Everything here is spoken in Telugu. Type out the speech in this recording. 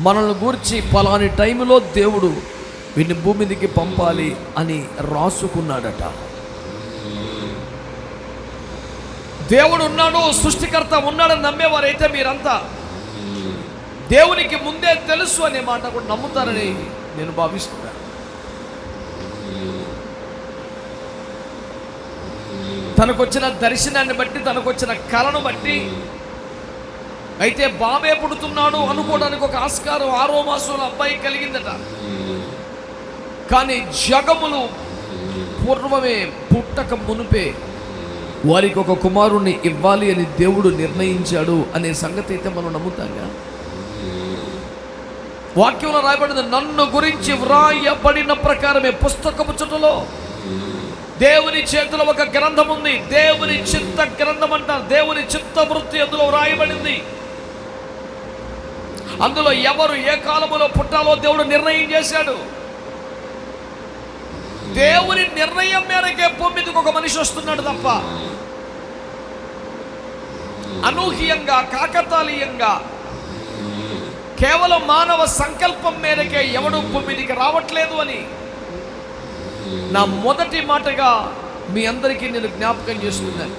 మనల్ని గూర్చి పలాని టైంలో దేవుడు వీడిని భూమి మీదకి పంపాలి అని రాసుకున్నాడట. దేవుడు ఉన్నాడు, సృష్టికర్త ఉన్నాడని నమ్మేవారైతే మీరంతా దేవునికి ముందే తెలుసు అనే మాట కూడా నమ్ముతారని నేను భావిస్తున్నాను. తనకొచ్చిన దర్శనాన్ని బట్టి, తనకొచ్చిన కళను బట్టి అయితే బాబే పుడుతున్నాడు అనుకోవడానికి ఒక ఆస్కారం 6వ మాసంలో అబ్బాయి కలిగిందట. కానీ జగములు పూర్వమే పుట్టక మునుపే వారికి ఒక కుమారుణ్ణి ఇవ్వాలి అని దేవుడు నిర్ణయించాడు అనే సంగతి అయితే మనం నమ్ముతాంగా. వాక్యంలో రాయబడింది, నన్ను గురించి వ్రాయబడిన ప్రకారమే పుస్తకపు చుట్టలో దేవుని చేతిలో ఒక గ్రంథం ఉంది. దేవుని చిత్త గ్రంథం అంటారు. దేవుని చిత్త వృత్తి అందులో వ్రాయబడింది. అందులో ఎవరు ఏ కాలములో పుట్టాలో దేవుడు నిర్ణయం చేశాడు. దేవుని నిర్ణయం మేరకే భూమి మీదకి ఒక మనిషి వస్తున్నాడు తప్ప అనూహ్యంగా, కాకతాళీయంగా, కేవలం మానవ సంకల్పం మేరకే ఎవడు భూమి మీదకి రావట్లేదు అని నా మొదటి మాటగా మీ అందరికీ నేను జ్ఞాపకం చేస్తున్నాను.